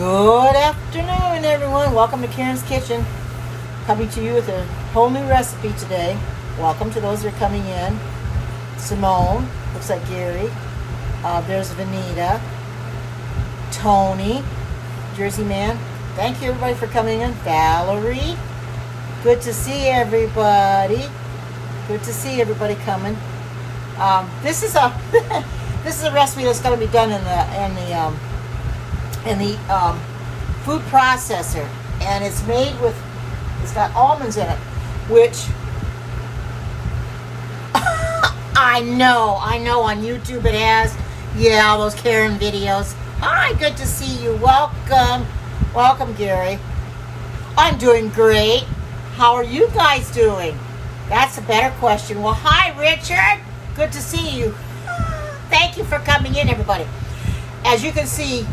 Good afternoon, everyone. Welcome to Karen's Kitchen. Coming to you with a whole new recipe today. Welcome to those that are coming in. Simone, looks like Gary. There's Vanita. Tony, Jersey Man. Thank you, everybody, for coming in. Valerie. Good to see everybody. Good to see everybody coming. This is a this is a recipe that's going to be done in the food processor, and it's made with, it's got almonds in it, which I know on YouTube it has. Yeah, all those Karen videos. Hi, good to see you. Welcome, Gary. I'm doing great. How are you guys doing? That's a better question. Well, hi, Richard. Good to see you. Thank you for coming in, everybody. As you can see,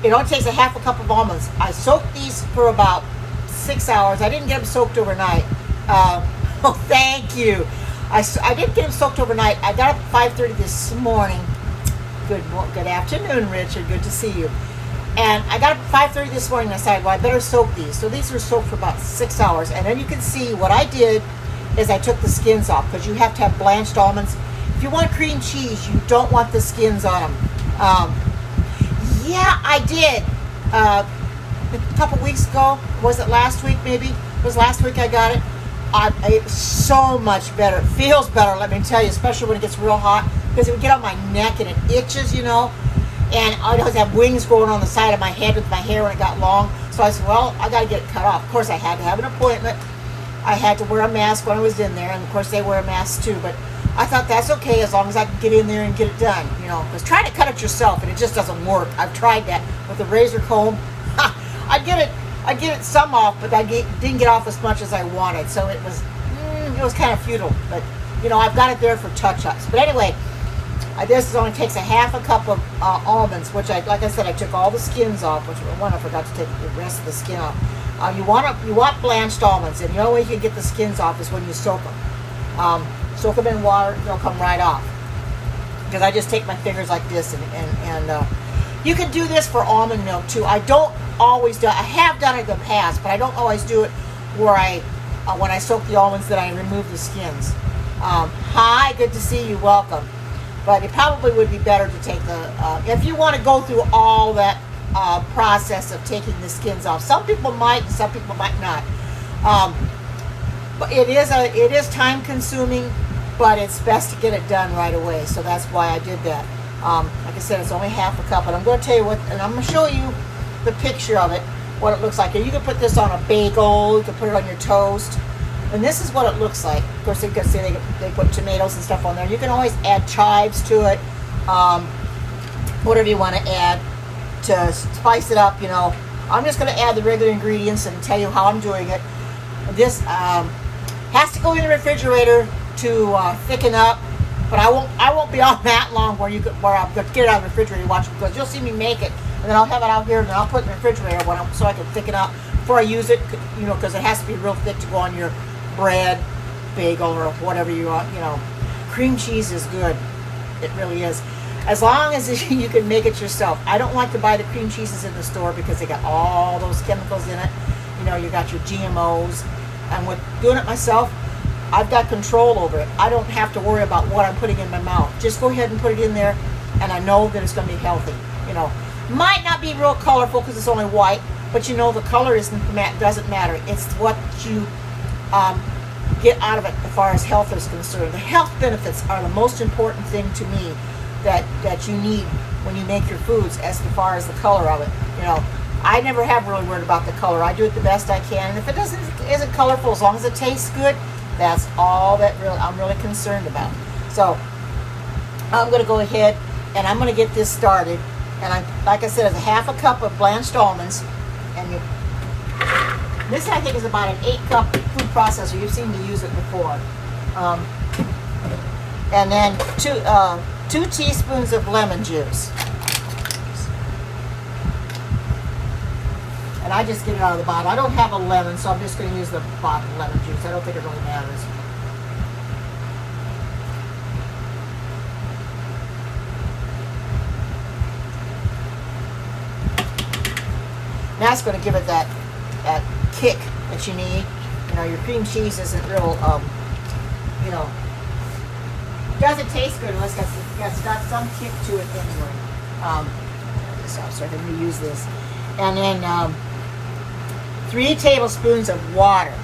it only takes a half a cup of almonds. I soaked these for about 6 hours. I didn't get them soaked overnight. Oh, thank you. I didn't get them soaked overnight. I got up at 5:30 this morning. Good afternoon, Richard. Good to see you. And I got up at 5:30 this morning and I decided, well, I better soak these. So these were soaked for about 6 hours. And then you can see what I did is I took the skins off, because you have to have blanched almonds. If you want cream cheese, you don't want the skins on them. Yeah, I did. A couple weeks ago, was it last week maybe? It was last week I got it. It's so much better. It feels better, let me tell you, especially when it gets real hot, because it would get on my neck and it itches, you know. And I always have wings growing on the side of my head with my hair when it got long. So I said, well, I got to get it cut off. Of course, I had to have an appointment. I had to wear a mask when I was in there, and of course they wear a mask too. But I thought that's okay as long as I can get in there and get it done, you know. Because trying to cut it yourself, and it just doesn't work. I've tried that with a razor comb. I get it some off, but I didn't get off as much as I wanted. So it was kind of futile. But you know, I've got it there for touch-ups. But anyway, this only takes a half a cup of almonds, which like I said, I took all the skins off. Which one I forgot to take the rest of the skin off. You want blanched almonds, and the only way you can get the skins off is when you soak them. Soak them in water, they'll come right off. Because I just take my fingers like this, and you can do this for almond milk too. I don't always do. I have done it in the past, but I don't always do it where when I soak the almonds, that I remove the skins. Hi, good to see you. Welcome. But it probably would be better to take if you want to go through all that process of taking the skins off. Some people might, and some people might not. But it is time consuming, but it's best to get it done right away. So that's why I did that. Like I said, it's only half a cup, and I'm going to tell you what, and I'm going to show you the picture of it, what it looks like. And you can put this on a bagel, you can put it on your toast, and this is what it looks like. Of course, you can see they put tomatoes and stuff on there. You can always add chives to it, whatever you want to add to spice it up, you know. I'm just going to add the regular ingredients and tell you how I'm doing it. This has to go in the refrigerator to thicken up, but I won't be on that long where I'll get it out of the refrigerator and watch it, because you'll see me make it, and then I'll have it out here, and then I'll put it in the refrigerator so I can thicken up before I use it, you know, because it has to be real thick to go on your bread, bagel, or whatever you want, you know. Cream cheese is good. It really is. As long as you can make it yourself. I don't like to buy the cream cheeses in the store because they got all those chemicals in it. You know, you got your GMOs. And with doing it myself, I've got control over it. I don't have to worry about what I'm putting in my mouth. Just go ahead and put it in there, and I know that it's going to be healthy. You know, might not be real colorful because it's only white, but you know, the color doesn't matter. It's what you get out of it as far as health is concerned. The health benefits are the most important thing to me that you need when you make your foods, as far as the color of it. You know, I never have really worried about the color. I do it the best I can, and if it isn't colorful, as long as it tastes good, that's all that I'm really concerned about. So I'm going to go ahead and I'm going to get this started. And like I said, it's a half a cup of blanched almonds, and this I think is about an 8-cup food processor. You've seen me use it before. And then 2 teaspoons of lemon juice. And I just get it out of the bottle. I don't have a lemon, so I'm just going to use the bottle lemon juice. I don't think it really matters. And that's going to give it that kick that you need. You know, your cream cheese isn't real, you know, doesn't taste good unless it's got some kick to it anyway. So I can reuse this. And then 3 tablespoons of water.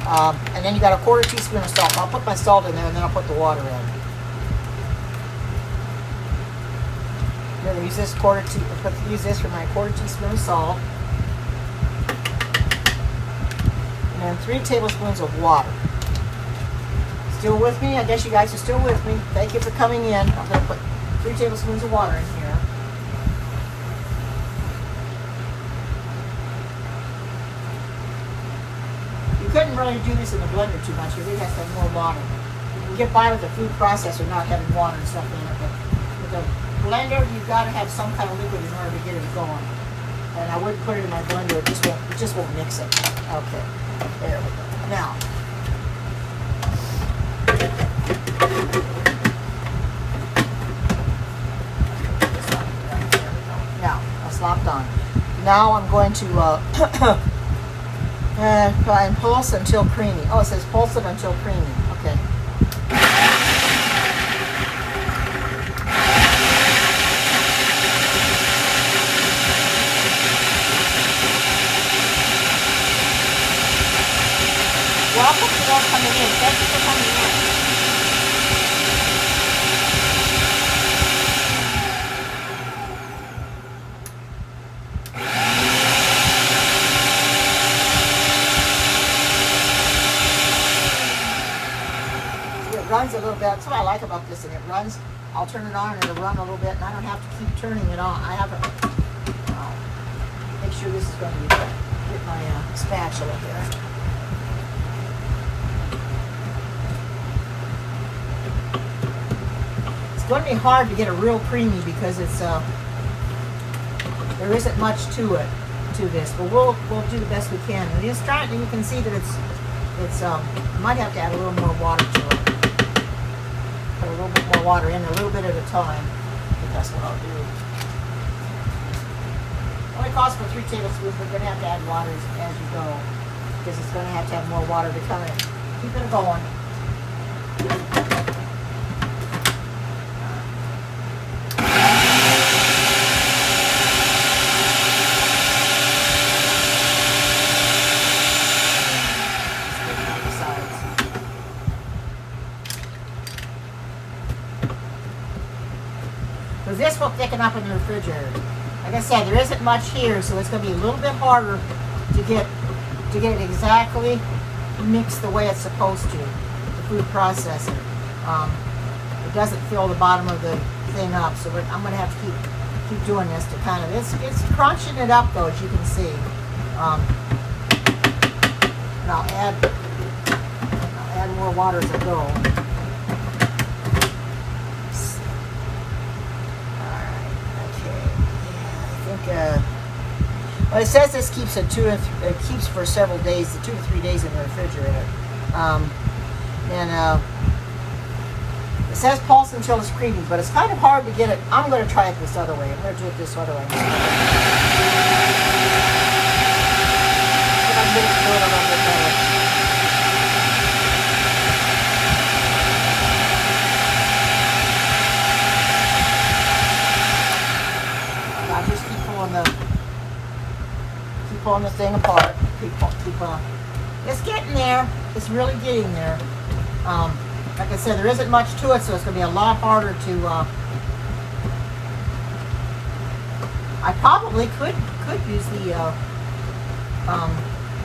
And then you got a 1/4 teaspoon of salt. I'll put my salt in there and then I'll put the water in. I'm going to use this for my 1/4 teaspoon of salt. And then 3 tablespoons of water. Still with me? I guess you guys are still with me. Thank you for coming in. I'm going to put 3 tablespoons of water in here. You couldn't really do this in the blender too much. You really have to have more water. You can get by with the food processor not having water and stuff in it, but with the blender, you've got to have some kind of liquid in order to get it going. And I wouldn't put it in my blender. It just won't mix it. Okay, there we go. Now, slopped on. Now I'm going to try and pulse until creamy. Oh, it says pulse it until creamy. Okay. Welcome to those coming in. Thank you for coming in. Runs a little bit. That's what I like about this, and it runs. I'll turn it on and it'll run a little bit, and I don't have to keep turning it on. I have to make sure this is going to be good. Get my spatula here. It's going to be hard to get a real creamy because it's there isn't much to this, but we'll do the best we can. And just try it, and you can see that it's might have to add a little more water to it. Put a little bit more water in, a little bit at a time. I think that's what I'll do. It only calls for 3 tablespoons, but you're going to have to add water as you go, because it's going to have more water to come in. Keep it going. This will thicken up in the refrigerator. Like I said, there isn't much here, so it's going to be a little bit harder to get it exactly mixed the way it's supposed to. The food processor, it doesn't fill the bottom of the thing up, so I'm going to have to keep doing this to kind of. It's crunching it up though, as you can see. And I'll add more water as I go. Well, it says this keeps it keeps for several days, 2 to 3 days in the refrigerator. It says pulse until it's creamy, but it's kind of hard to get it. I'm going to try it this other way. I'm going to do it this other way. Pulling the thing apart. It's getting there. It's really getting there. Like I said, there isn't much to it, so it's going to be a lot harder to. I probably could use the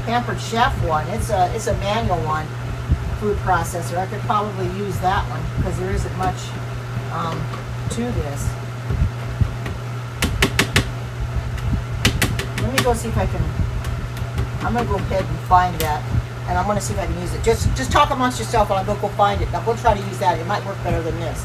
Pampered Chef one. It's a manual one, food processor. I could probably use that one because there isn't much to this. Let me go see if I can. I'm going to go ahead and find that, and I'm going to see if I can use it. Just talk amongst yourself while I go find it. Now we'll try to use that. It might work better than this.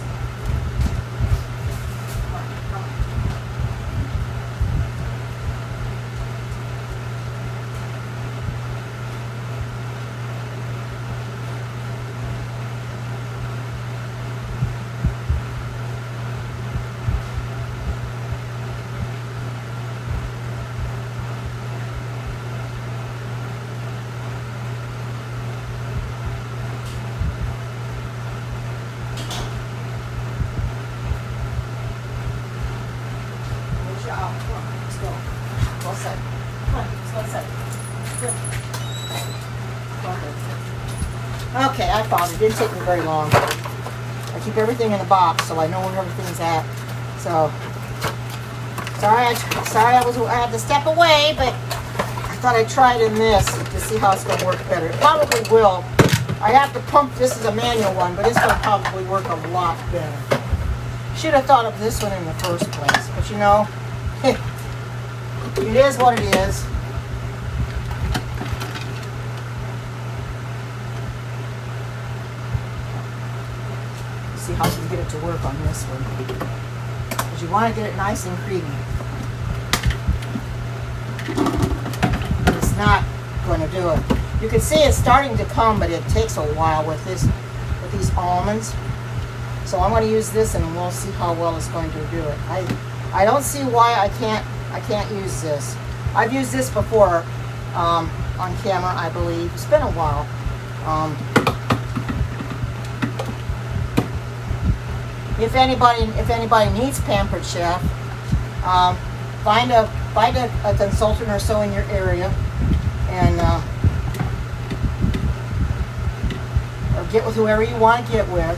side. Come on, this one side. Good. Okay, I found it. It didn't take me very long. I keep everything in the box, so I know where everything's at. So, sorry I had to step away, but I thought I'd try it in this to see how it's going to work better. It probably will. I have to pump. This is a manual one, but it's going to probably work a lot better. Should have thought of this one in the first place, but you know, it is what it is. See how you can get it to work on this one, because you want to get it nice and creamy. It's not going to do it. You can see it's starting to come, but it takes a while with these almonds. So I'm going to use this, and we'll see how well it's going to do it. I don't see why I can't use this. I've used this before on camera, I believe. It's been a while. If anybody needs Pampered Chef, find a consultant or so in your area, and or get with whoever you want to get with,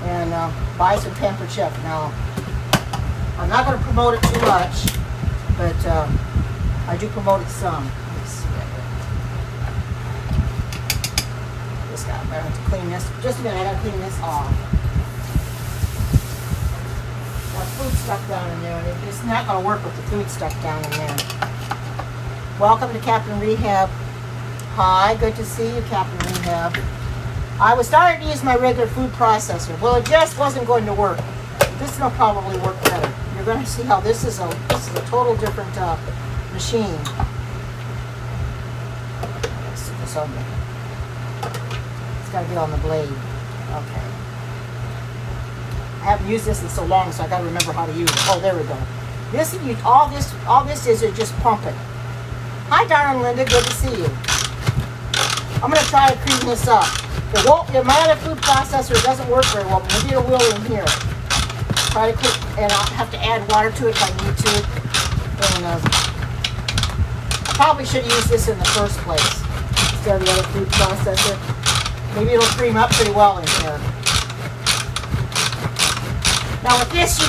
and buy some Pampered Chef. Now, I'm not going to promote it too much, but I do promote it some. Let's see. I have to clean this. Just a minute, I got to clean this off. Food stuck down in there, and it's not going to work with the food stuck down in there. Welcome to Captain Rehab. Hi, good to see you, Captain Rehab. I was starting to use my regular food processor. Well, it just wasn't going to work. This will probably work better. You're going to see how this is a total different machine. Let's see this on there. It's got to get on the blade. Okay. I haven't used this in so long, so I got to remember how to use it. Oh, there we go. All this is just pumping. Hi, darling Linda. Good to see you. I'm going to try to cream this up. My other food processor doesn't work very well, but maybe it will in here. Try to cook, and I'll have to add water to it if I need to. And I probably should have used this in the first place instead of the other food processor. Maybe it'll cream up pretty well in here. Now with this,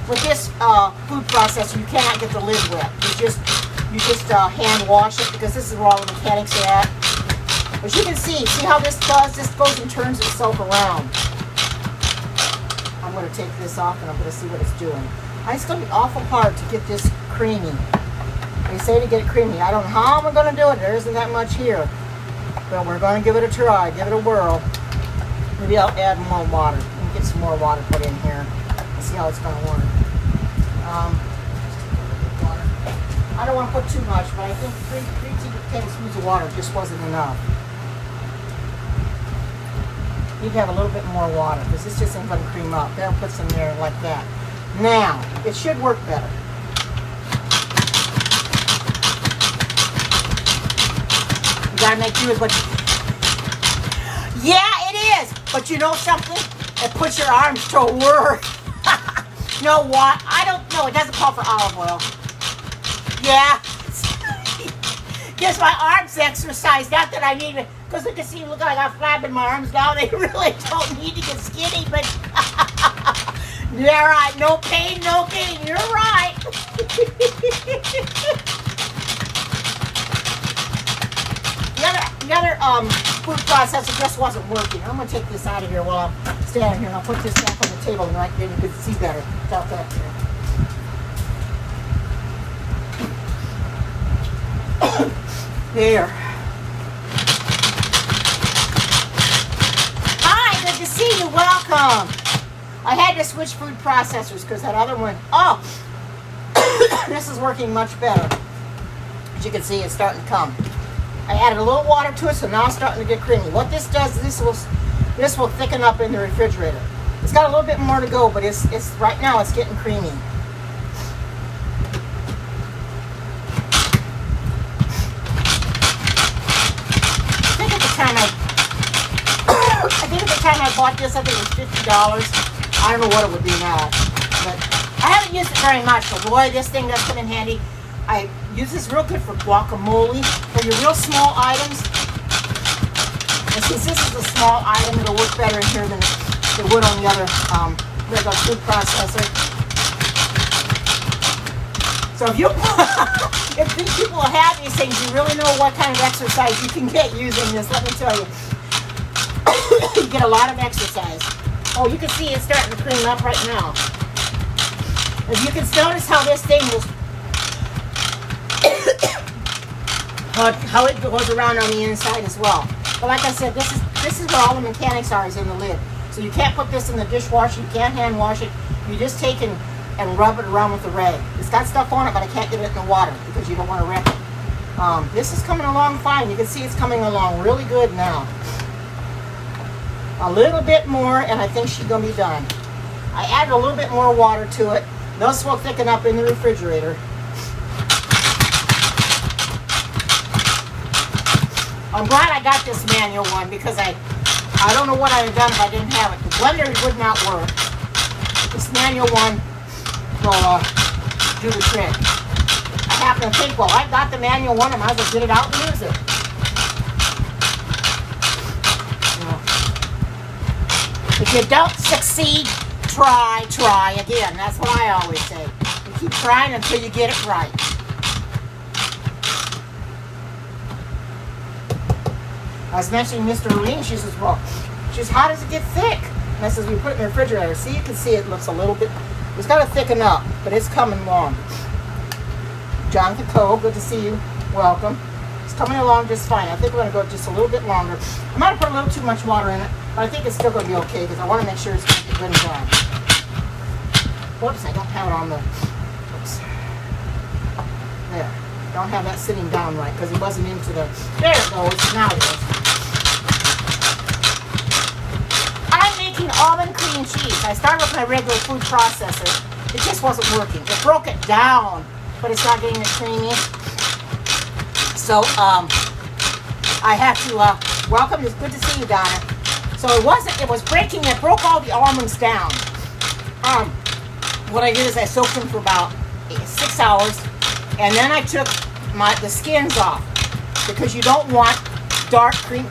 food processor, you cannot get the lid wet. You just hand wash it, because this is where all the mechanics are at. But you can see how this does. This goes and turns itself around. I'm going to take this off, and I'm going to see what it's doing. It's going to be awful hard to get this creamy. They say to get it creamy. I don't know how I'm going to do it. There isn't that much here. But we're going to give it a try, give it a whirl. Maybe I'll add more water. Get some more water put in here and see how it's going to work. I don't want to put too much, but I think 3 tablespoons of water just wasn't enough. You need to have a little bit more water, because this just isn't going to cream up. They'll put some there like that. Now, it should work better. You got to make do with what you... Yeah, it is! But you know something? It puts your arms to work. You know what? I don't know. It doesn't call for olive oil. Yeah. Gives my arms exercise. Not that I need it. Because look like I'm flapping my arms now. They really don't need to get skinny, but yeah, right. No pain, no gain. You're right. The other food processor just wasn't working. I'm going to take this out of here while I'm standing here, and I'll put this back on the table, and then you can see better without that here. There. Hi, good to see you. Welcome. I had to switch food processors because that other one, this is working much better. As you can see, it's starting to come. I added a little water to it, so now it's starting to get creamy. What this does, this will thicken up in the refrigerator. It's got a little bit more to go, but it's right now it's getting creamy. I think at the time I bought this, I think it was $50. I don't know what it would be now, but I haven't used it very much. So boy, this thing does come in handy. I use this real good for guacamole, for your real small items. And since this is a small item, it'll work better in here than it would on the other regular food processor. So if you, if these people have these things, you really know what kind of exercise you can get using this. Let me tell you, you get a lot of exercise. Oh, you can see it's starting to cream up right now. If you can notice how this thing was, how it goes around on the inside as well. But like I said, this is where all the mechanics are, is in the lid. So you can't put this in the dishwasher. You can't hand wash it. You just take and rub it around with the rag. It's got stuff on it, but I can't get it in the water because you don't want to wreck it. This is coming along fine. You can see it's coming along really good now. A little bit more, and I think she's going to be done. I added a little bit more water to it. Those will thicken up in the refrigerator. I'm glad I got this manual one because I don't know what I'd have done if I didn't have it. The blender would not work. This manual one will do the trick. I happen to think, well, I got the manual one, I might as well get it out and use it. You know, if you don't succeed, try again. That's what I always say. You keep trying until you get it right. I was mentioning Mr. Marine, she says, well, how does it get thick? And I says, we put it in the refrigerator. See, you can see it looks a little bit, it's got to thicken up, but it's coming along. Jonathan Cole, good to see you. Welcome. It's coming along just fine. I think we're going to go just a little bit longer. I might have put a little too much water in it, but I think it's still going to be okay because I want to make sure it's going to get good and done. Whoops, I don't have it on the, oops. There. Don't have that sitting down right because it wasn't into the, there it goes, now it is. I'm making almond cream cheese. I started with my regular food processor. It just wasn't working. It broke it down, but it's not getting it creamy. So, I have to, welcome, it's good to see you, Donna. So it was breaking, it broke all the almonds down. What I did is I soaked them for about 6 hours, and then I took the skins off because you don't want dark cream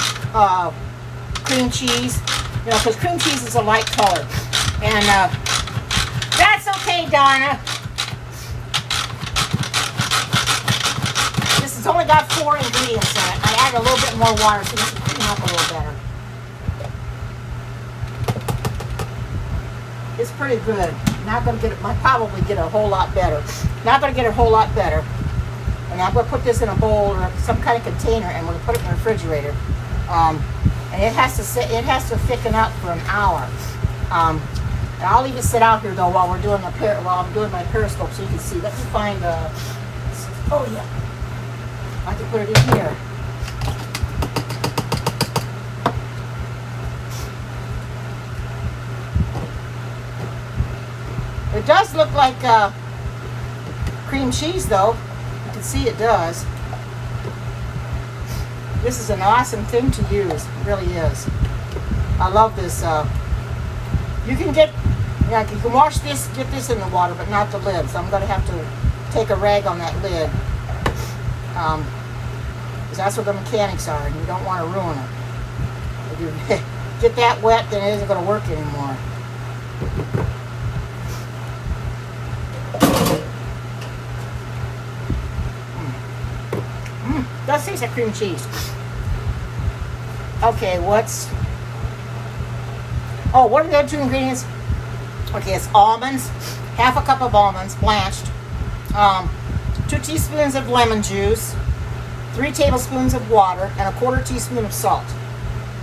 cheese, you know, because cream cheese is a light color. And that's okay, Donna. This has only got 4 ingredients in it. I added a little bit more water so this will clean up a little better. It's pretty good. Not going to get it, might probably get a whole lot better. Not going to get a whole lot better. And I'm going to put this in a bowl or some kind of container and we're going to put it in the refrigerator. And it has to thicken up for an hour. And I'll leave it sit out here though while I'm doing my periscope so you can see. Let me find oh yeah. I can put it in here. It does look like cream cheese though. You can see it does. This is an awesome thing to use. It really is. I love this. You can get, yeah, you can wash this, get this in the water, but not the lid. So I'm going to have to take a rag on that lid. Because that's what the mechanics are, and you don't want to ruin it. If you get that wet, then it isn't going to work anymore. Does taste like cream cheese. Okay, what are the other 2 ingredients? Okay, it's almonds, half a cup of almonds, blanched, 2 teaspoons of lemon juice, 3 tablespoons of water, and a 1/4 teaspoon of salt.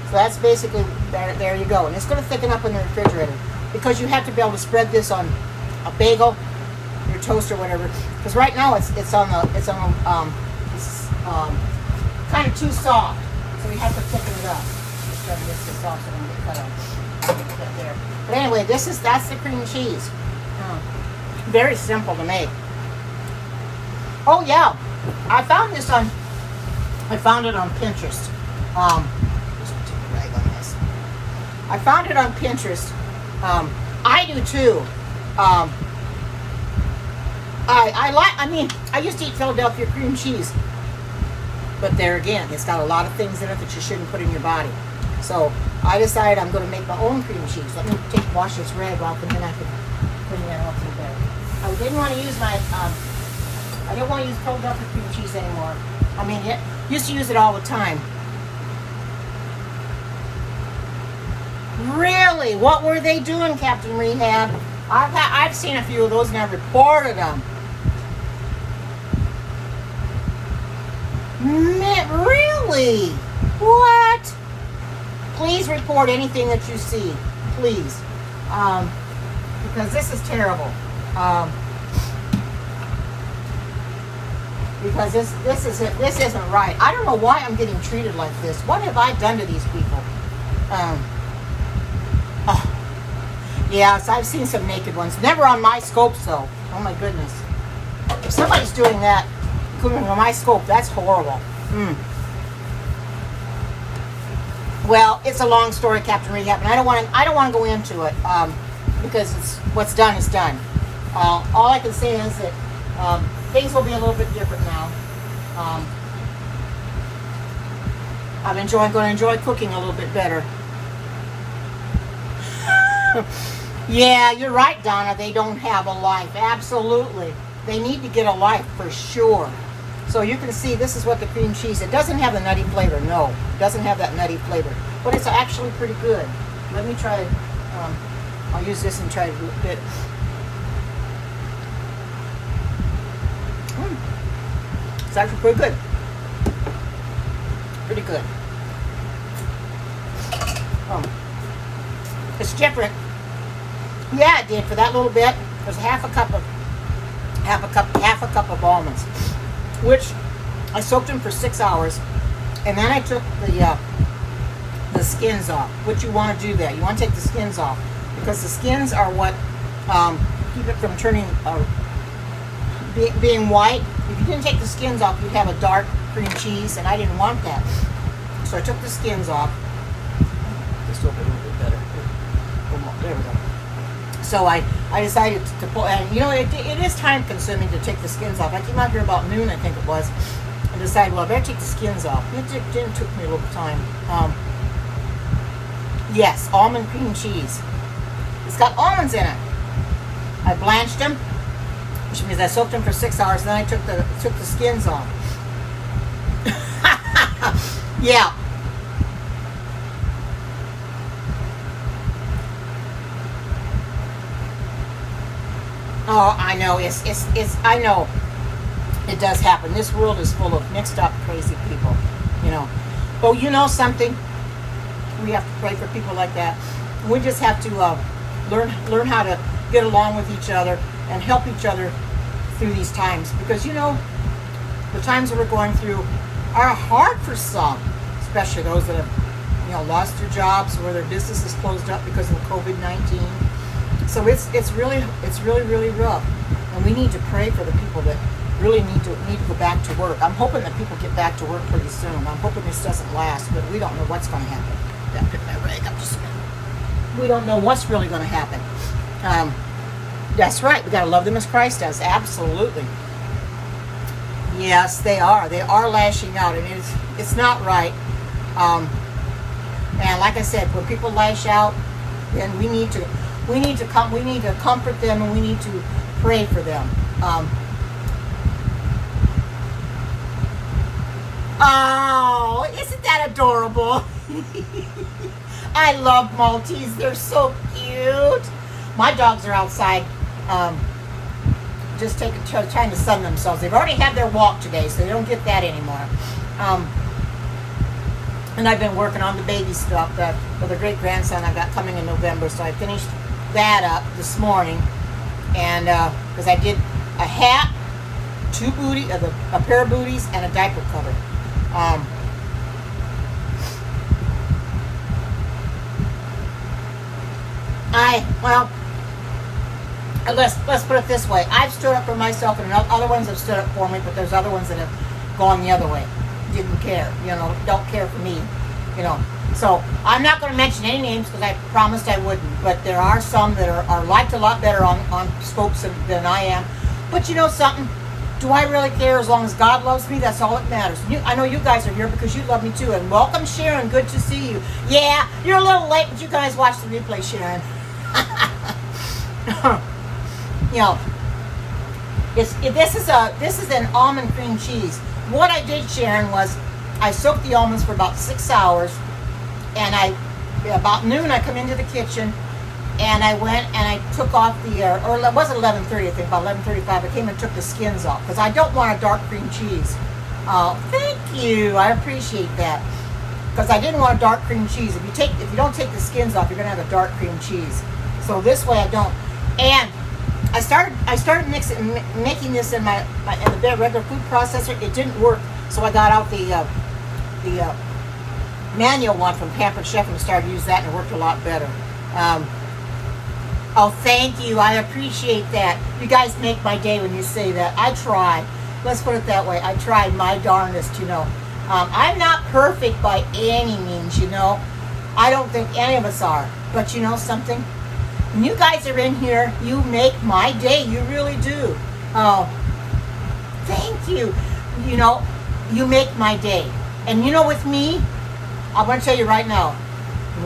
So that's basically, there you go. And it's going to thicken up in the refrigerator because you have to be able to spread this on a bagel, your toast or whatever. Because right now it's kind of too soft, so we have to thicken it up. Just try to get this off so it doesn't get cut off. There. But anyway, that's the cream cheese. Very simple to make. Oh yeah, I found it on Pinterest. Just take a rag on this. I found it on Pinterest. I do too. I used to eat Philadelphia cream cheese, but there again, it's got a lot of things in it that you shouldn't put in your body. So I decided I'm going to make my own cream cheese. Let me wash this rag off, and then I can clean that off a little bit. I didn't want to use I didn't want to use Philadelphia cream cheese anymore. I mean, used to use it all the time. Really? What were they doing, Captain Rehab? I've seen a few of those and I've reported them. Really? What? Please report anything that you see, please, because this is terrible. Because this isn't right. I don't know why I'm getting treated like this. What have I done to these people? Yes, I've seen some naked ones. Never on my scopes, though. Oh my goodness. If somebody's doing that, including on my scope, that's horrible. Well, it's a long story, Captain Rehab, and I don't want to go into it because what's done is done. All I can say is that things will be a little bit different now. I'm going to enjoy cooking a little bit better. Yeah, you're right, Donna. They don't have a life. Absolutely. They need to get a life for sure. So you can see this is what the cream cheese, it doesn't have the nutty flavor. No, it doesn't have that nutty flavor. But it's actually pretty good. Let me try, I'll use this and try a bit. It's actually pretty good. Pretty good. It's different. Yeah, it did. For that little bit, there's half a cup of almonds, which I soaked them for 6 hours, and then I took the skins off. Which you want to do that. You want to take the skins off because the skins are what keep it from turning being white. If you didn't take the skins off, you'd have a dark cream cheese, and I didn't want that. So I took the skins off. Just open a little bit better. There we go. So I decided to pull, and you know, it is time consuming to take the skins off. I came out here about noon, I think it was, and decided, well, I better take the skins off. It took me a little time. Yes, almond cream cheese. It's got almonds in it. I blanched them, which means I soaked them for 6 hours, and then I took the skins off. Yeah. Oh, I know. I know. It does happen. This world is full of mixed up, crazy people, you know. But you know something? We have to pray for people like that. We just have to learn how to get along with each other and help each other through these times. Because, you know, the times that we're going through are hard for some, especially those that have, you know, lost their jobs or their businesses closed up because of COVID-19. So it's really rough, and we need to pray for the people that really need to go back to work. I'm hoping that people get back to work pretty soon. I'm hoping this doesn't last, but we don't know what's going to happen. Gotta pick that rag up just a minute. We don't know what's really going to happen. That's right. We got to love them as Christ does. Absolutely. Yes, they are. They are lashing out, and it's not right. And like I said, when people lash out, then we need to comfort them, and we need to pray for them. Oh, isn't that adorable? I love Maltese. They're so cute. My dogs are outside just trying to sun themselves. They've already had their walk today, so they don't get that anymore. And I've been working on the baby stuff for the great-grandson I got coming in November, so I finished that up this morning, and because I did a hat, a pair of booties, and a diaper cover. Let's put it this way. I've stood up for myself, and other ones have stood up for me, but there's other ones that have gone the other way. Didn't care, you know, don't care for me, you know. So I'm not going to mention any names because I promised I wouldn't, but there are some that are liked a lot better on scopes than I am. But you know something? Do I really care? As long as God loves me, that's all that matters. I know you guys are here because you love me too. And welcome, Sharon. Good to see you. Yeah, you're a little late, but you guys watch the replay, Sharon. You know, this is an almond cream cheese. What I did, Sharon, was I soaked the almonds for about 6 hours, and about noon I come into the kitchen, and I went and I took off or it wasn't 11:30, I think, about 11:35. I came and took the skins off because I don't want a dark cream cheese. Oh, thank you. I appreciate that. Because I didn't want a dark cream cheese. If you don't take the skins off, you're gonna have a dark cream cheese. So this way I don't. And I started making this in the regular food processor. It didn't work, so I got out the manual one from Pampered Chef and started to use that, and it worked a lot better. Oh, thank you. I appreciate that. You guys make my day when you say that. I try. Let's put it that way. I try my darndest, you know. I'm not perfect by any means, you know. I don't think any of us are. But you know something? When you guys are in here, you make my day. You really do. Oh, thank you. You know, you make my day. And you know, with me, I'm going to tell you right now,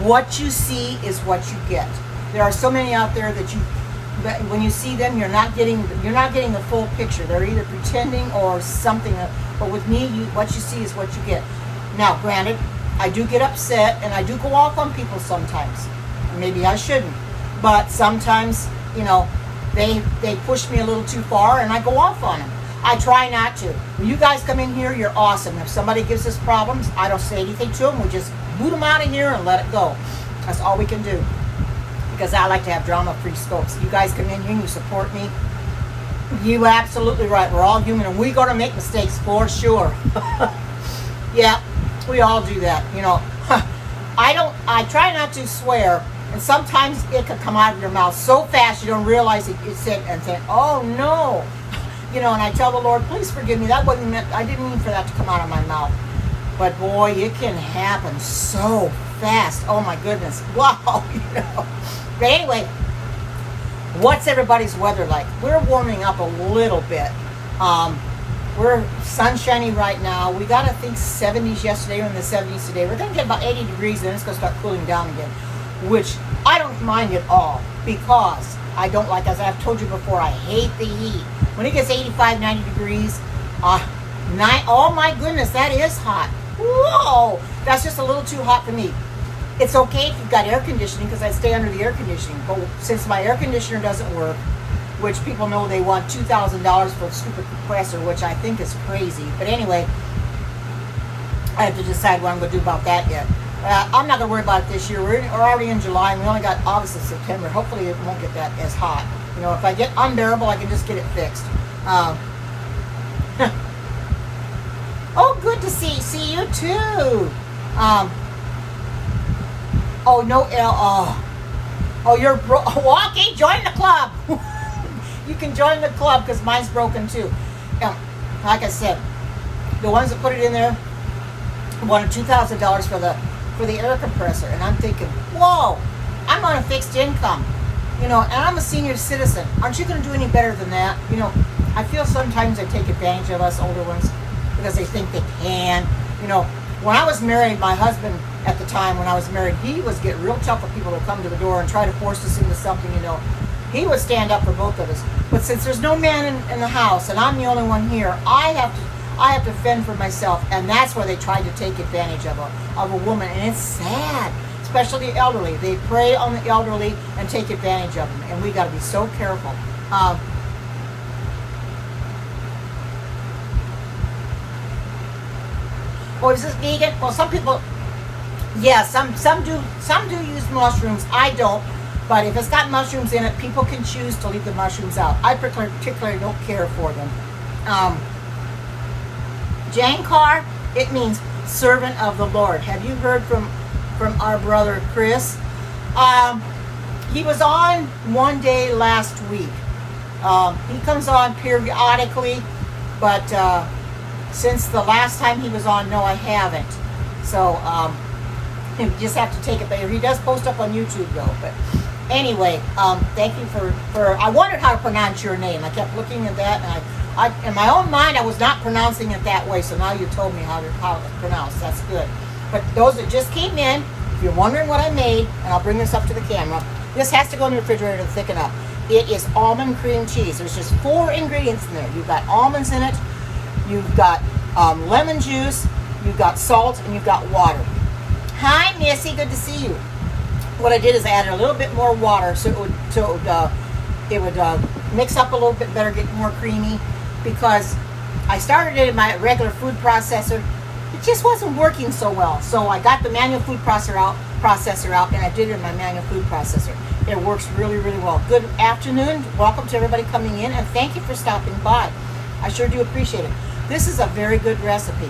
what you see is what you get. There are so many out there that when you see them, you're not getting the full picture. They're either pretending or something. But with me, what you see is what you get. Now, granted, I do get upset and I do go off on people sometimes. Maybe I shouldn't, but sometimes, you know, they push me a little too far and I go off on them. I try not to. When you guys come in here, you're awesome. If somebody gives us problems, I don't say anything to them. We just boot them out of here and let it go. That's all we can do. Because I like to have drama-free scopes. You guys come in here and you support me. You absolutely right. We're all human and we're going to make mistakes for sure. Yeah, we all do that. You know, I try not to swear, and sometimes it could come out of your mouth so fast you don't realize it. You sit and think, oh no. You know, and I tell the Lord, please forgive me. That wasn't meant, I didn't mean for that to come out of my mouth. But boy, it can happen so fast. Oh my goodness. Wow, you know. But anyway, what's everybody's weather like? We're warming up a little bit. We're sunshiny right now. We got, I think, 70s yesterday. We're in the 70s today. We're going to get about 80 degrees, and then it's going to start cooling down again, which I don't mind at all because I don't like, as I've told you before, I hate the heat. When it gets 85, 90 degrees, oh my goodness, that is hot. Whoa, that's just a little too hot for me. It's okay if you've got air conditioning because I stay under the air conditioning. But since my air conditioner doesn't work, which people know they want $2,000 for a stupid compressor, which I think is crazy. But anyway, I have to decide what I'm going to do about that yet. I'm not going to worry about it this year. We're already in July and we only got August and September. Hopefully it won't get that as hot. You know, if I get unbearable, I can just get it fixed. Oh, good to see you too. Oh, no, you're walking? Join the club. You can join the club because mine's broken too. Like I said, the ones that put it in there wanted $2,000 for the air compressor, and I'm thinking, whoa, I'm on a fixed income, you know, and I'm a senior citizen. Aren't you going to do any better than that? You know, I feel sometimes they take advantage of us older ones because they think they can. You know, when I was married, my husband at the time when I was married, he was getting real tough with people to come to the door and try to force us into something, you know. He would stand up for both of us. But since there's no man in the house and I'm the only one here, I have to fend for myself, and that's where they tried to take advantage of a woman, and it's sad, especially the elderly. They prey on the elderly and take advantage of them, and we got to be so careful. Oh, is this vegan? Well, some people, yeah, some do use mushrooms. I don't. But if it's got mushrooms in it, people can choose to leave the mushrooms out. I particularly don't care for them. Jankar, it means servant of the Lord. Have you heard from our brother Chris? He was on one day last week. He comes on periodically, but since the last time he was on, no, I haven't. So you just have to take it there. He does post up on YouTube though, but Anyway, thank you for, I wondered how to pronounce your name. I kept looking at that, and I in my own mind, I was not pronouncing it that way, so now you told me how it's pronounced. That's good. But those that just came in, if you're wondering what I made, and I'll bring this up to the camera, this has to go in the refrigerator to thicken up. It is almond cream cheese. There's just 4 ingredients in there. You've got almonds in it, you've got lemon juice, you've got salt, and you've got water. Hi, Missy, good to see you. What I did is I added a little bit more water so it would mix up a little bit better, get more creamy, because I started it in my regular food processor. It just wasn't working so well. So I got the manual food processor out, and I did it in my manual food processor. It works really, really well. Good afternoon. Welcome to everybody coming in, and thank you for stopping by. I sure do appreciate it. This is a very good recipe.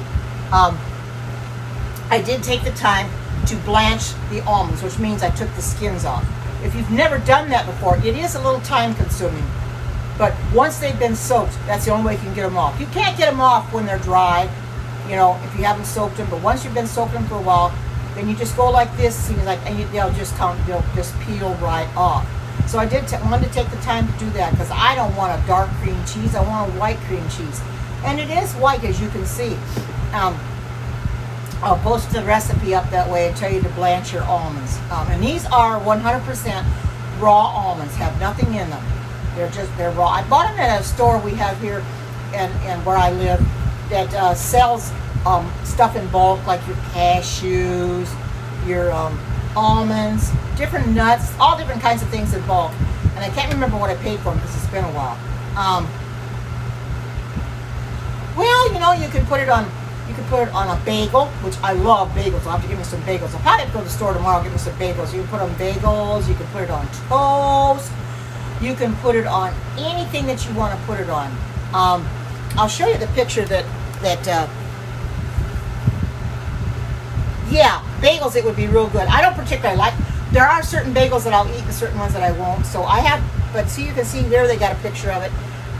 I did take the time to blanch the almonds, which means I took the skins off. If you've never done that before, it is a little time consuming. But once they've been soaked, that's the only way you can get them off. You can't get them off when they're dry, you know, if you haven't soaked them. But once you've been soaking them for a while, then you just go like this, seems like, and they'll just peel right off. So I wanted to take the time to do that, because I don't want a dark cream cheese. I want a white cream cheese, and it is white, as you can see. I'll post the recipe up that way and tell you to blanch your almonds. And these are 100% raw almonds, have nothing in them. They're raw. I bought them at a store we have here and where I live that sells stuff in bulk, like your cashews, your almonds, different nuts, all different kinds of things in bulk. And I can't remember what I paid for them because it's been a while. Well, you know, you can put it on a bagel, which I love bagels. I'll have to give me some bagels. I'll probably have to go to the store tomorrow and get me some bagels. You can put on bagels, you can put it on toast, you can put it on anything that you want to put it on. I'll show you the picture yeah, bagels, it would be real good. I don't particularly like, there are certain bagels that I'll eat and certain ones that I won't. So I have, but see, you can see there they got a picture of it.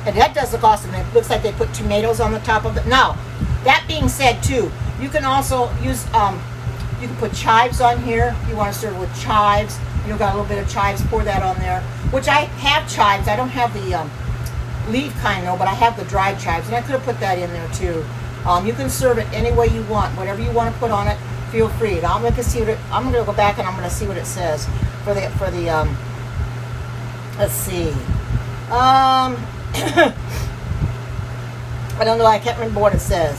And that does look awesome. It looks like they put tomatoes on the top of it. Now, that being said too, you can also use, you can put chives on here. You want to serve with chives. You've got a little bit of chives, pour that on there. Which I have chives. I don't have the leaf kind though, but I have the dried chives. And I could have put that in there too. You can serve it any way you want. Whatever you want to put on it, feel free. Now I'm going to go back and I'm going to see what it says for the let's see. I don't know. I can't remember what it says.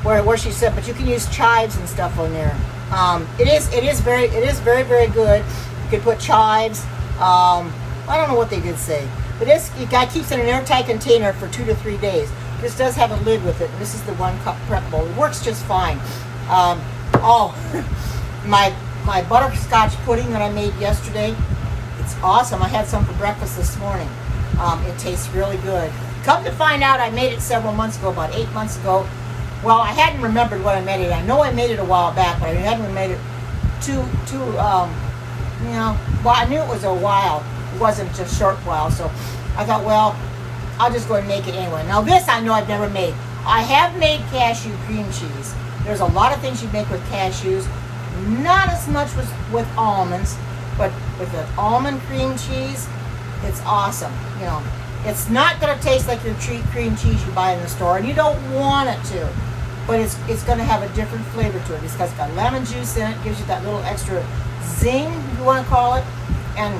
Where she said, but you can use chives and stuff on there. It is very good. You could put chives. I don't know what they did say, but the guy keeps it in an airtight container for 2 to 3 days. This does have a lid with it. And this is the 1 cup prep bowl. It works just fine. My butterscotch pudding that I made yesterday, it's awesome. I had some for breakfast this morning. It tastes really good. Come to find out, I made it several months ago, about 8 months ago. Well, I hadn't remembered when I made it. I know I made it a while back, but I hadn't made it well, I knew it was a while. It wasn't just a short while, so I thought, well, I'll just go and make it anyway. Now this I know I've never made. I have made cashew cream cheese. There's a lot of things you make with cashews. Not as much with almonds, but with the almond cream cheese, it's awesome. You know, it's not going to taste like your cream cheese you buy in the store, and you don't want it to. But it's going to have a different flavor to it. It's got lemon juice in it, gives you that little extra zing, if you want to call it, and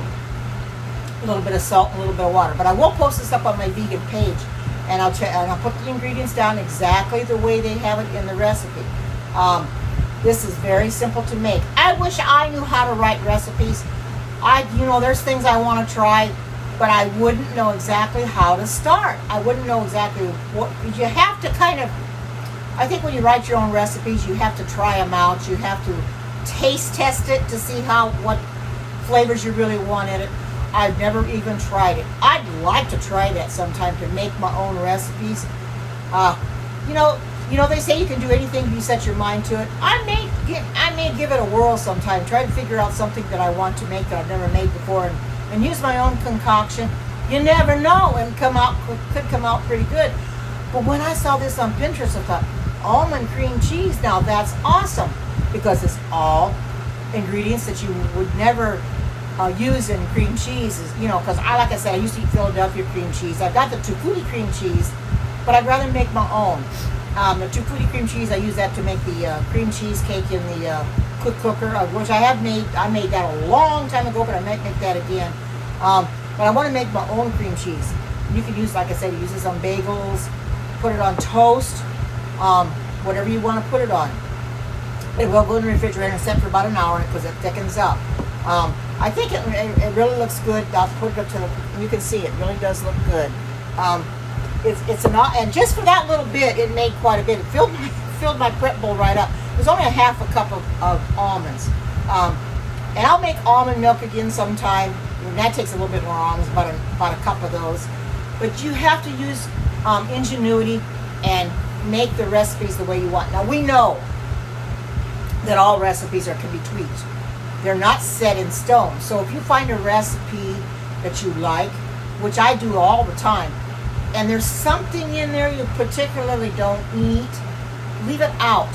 a little bit of salt and a little bit of water. But I will post this up on my vegan page, and I'll put the ingredients down exactly the way they have it in the recipe. This is very simple to make. I wish I knew how to write recipes. There's things I want to try, but I wouldn't know exactly how to start. I wouldn't know exactly what you have to kind of. I think when you write your own recipes, you have to try them out. You have to taste test it to see what flavors you really want in it. I've never even tried it. I'd like to try that sometime to make my own recipes. They say you can do anything if you set your mind to it. I may give it a whirl sometime. Try to figure out something that I want to make that I've never made before, and use my own concoction. You never know, and could come out pretty good. But when I saw this on Pinterest, I thought, almond cream cheese. Now that's awesome, because it's all ingredients that you would never use in cream cheese is, because like I said, I used to eat Philadelphia cream cheese. I've got the Tutti cream cheese, but I'd rather make my own. The Tutti cream cheese, I use that to make the cream cheese cake in the quick cooker, which I made that a long time ago, but I might make that again. But I want to make my own cream cheese. You can use, like I said, use this on bagels, put it on toast, whatever you want to put it on. It will go in the refrigerator and set for about an hour because it thickens up. I think it really looks good. I'll put it up to you can see it really does look good. It's and just for that little bit, it made quite a bit. It filled my prep bowl right up. It was only a half a cup of almonds. And I'll make almond milk again sometime. And that takes a little bit more almonds, about a cup of those. But you have to use ingenuity and make the recipes the way you want. Now we know that all recipes can be tweaked. They're not set in stone. So if you find a recipe that you like, which I do all the time, and there's something in there you particularly don't eat, leave it out.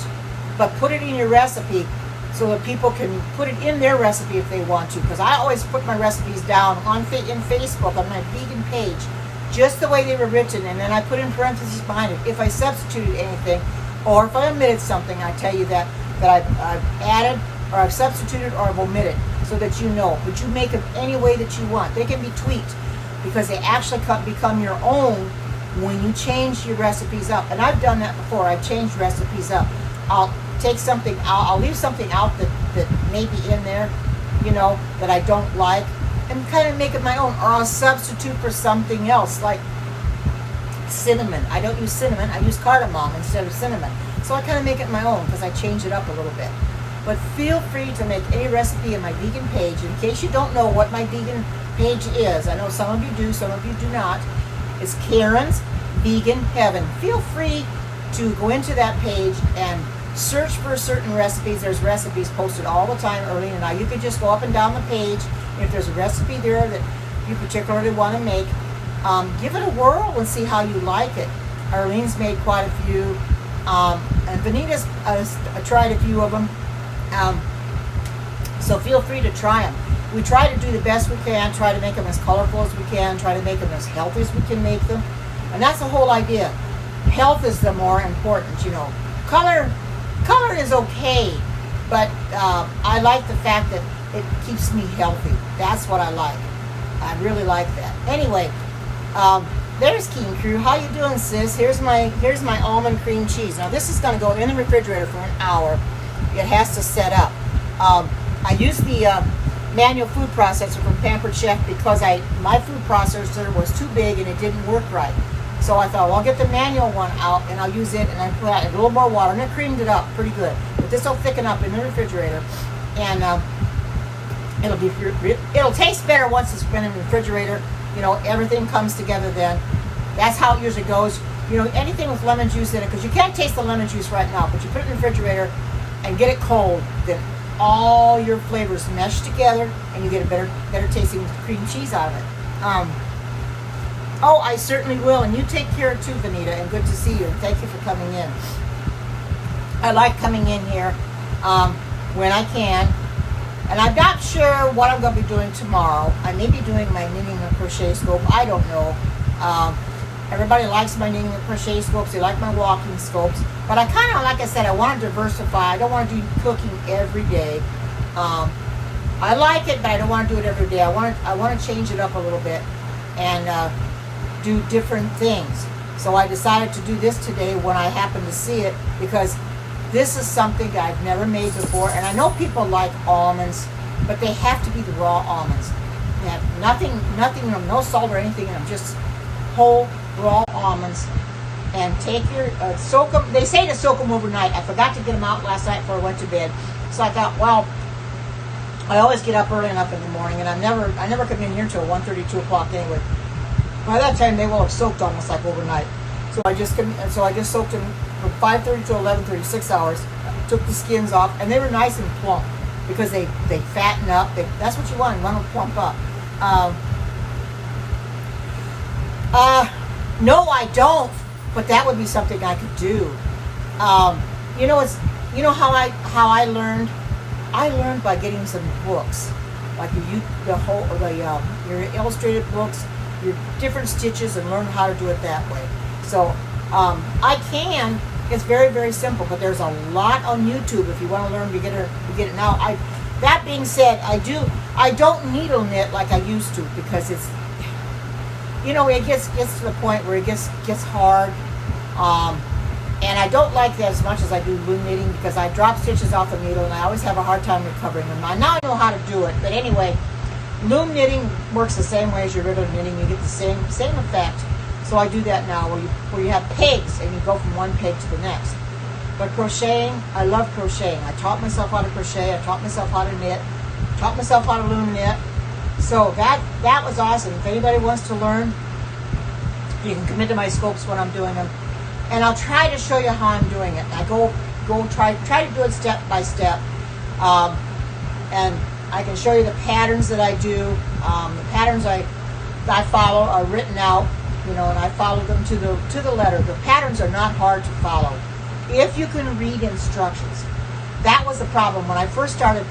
But put it in your recipe so that people can put it in their recipe if they want to. Because I always put my recipes down in Facebook on my vegan page, just the way they were written, and then I put in parentheses behind it if I substituted anything, or if I omitted something, I tell you that I've added, or I've substituted, or I've omitted, so that you know. But you make them any way that you want. They can be tweaked, because they actually become your own when you change your recipes up. And I've done that before. I've changed recipes up. I'll take something out, I'll leave something out that may be in there, that I don't like, and kind of make it my own, or I'll substitute for something else, like cinnamon. I don't use cinnamon, I use cardamom instead of cinnamon. So I kind of make it my own because I change it up a little bit. But feel free to make any recipe in my vegan page. In case you don't know what my vegan page is, I know some of you do, some of you do not. It's Karen's Vegan Heaven. Feel free to go into that page and search for certain recipes. There's recipes posted all the time early in the night. You can just go up and down the page. If there's a recipe there that you particularly want to make, give it a whirl and see how you like it. Arlene's made quite a few, and Vanita's tried a few of them. So feel free to try them. We try to do the best we can, try to make them as colorful as we can, try to make them as healthy as we can make them. And that's the whole idea. Health is the more important, Color is okay, but I like the fact that it keeps me healthy. That's what I like. I really like that. Anyway, there's Keen Crew. How you doing, sis? Here's my almond cream cheese. Now this is going to go in the refrigerator for an hour. It has to set up. I use the manual food processor from Pampered Chef because my food processor was too big and it didn't work right. So I thought, well, I'll get the manual one out and I'll use it, and I put out a little more water and it creamed it up pretty good. But this will thicken up in the refrigerator, and it'll taste better once it's been in the refrigerator. Everything comes together then. That's how it usually goes. Anything with lemon juice in it, because you can't taste the lemon juice right now, but you put it in the refrigerator and get it cold, then all your flavors mesh together and you get a better tasting cream cheese out of it. Oh, I certainly will, and you take care too, Vanita, and good to see you, and thank you for coming in. I like coming in here when I can, and I'm not sure what I'm going to be doing tomorrow. I may be doing my knitting and crochet scope. I don't know. Everybody likes my knitting and crochet scopes. They like my walking scopes, but I kind of, like I said, I want to diversify. I don't want to do cooking every day. I like it, but I don't want to do it every day. I want to change it up a little bit and do different things. So I decided to do this today when I happened to see it, because this is something that I've never made before. And I know people like almonds, but they have to be the raw almonds. They have nothing in them, no salt or anything in them, just whole raw almonds. And take your soak them. They say to soak them overnight. I forgot to get them out last night before I went to bed. So I thought, well, I always get up early enough in the morning, and I never come in here until 1:30, 2 o'clock anyway. By that time, they will have soaked almost like overnight. So I just soaked them from 5:30 to 11:30, 6 hours. Took the skins off, and they were nice and plump because they fatten up. That's what you want. You want them to plump up. No, I don't. But that would be something I could do. How I learned. I learned by getting some books. like your illustrated books, your different stitches, and learn how to do it that way. So it's very, very simple, but there's a lot on YouTube if you want to learn beginner now. That being said, I don't needle knit like I used to, because it's, it gets to the point where it gets hard. And I don't like that as much as I do loom knitting, because I drop stitches off the needle and I always have a hard time recovering them. Now I know how to do it, but anyway, loom knitting works the same way as your regular knitting. You get the same effect. So I do that now, where you have pegs and you go from one peg to the next. But crocheting, I love crocheting. I taught myself how to crochet. I taught myself how to knit. Taught myself how to loom knit. So that was awesome. If anybody wants to learn, you can come into my scopes when I'm doing them, and I'll try to show you how I'm doing it. I go try to do it step by step, and I can show you the patterns that I do. The patterns I follow are written out, and I follow them to the letter. The patterns are not hard to follow if you can read instructions. That was the problem when I first started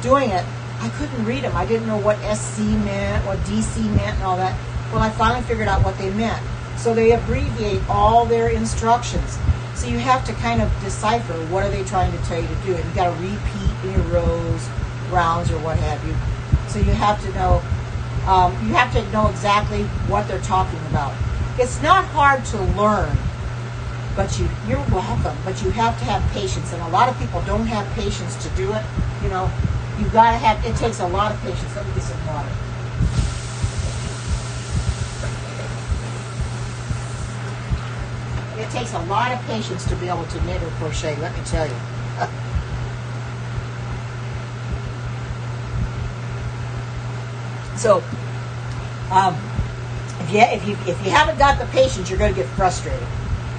doing it. I couldn't read them. I didn't know what SC meant, what DC meant, and all that. Well, I finally figured out what they meant. So they abbreviate all their instructions. So you have to kind of decipher what are they trying to tell you to do. And you got to repeat in your rows, rounds, or what have you. So you have to know exactly what they're talking about. It's not hard to learn, but you're welcome. But you have to have patience, and a lot of people don't have patience to do it. You've got to have. It takes a lot of patience. Let me get some water. It takes a lot of patience to be able to knit or crochet, let me tell you. So, if you haven't got the patience, you're going to get frustrated,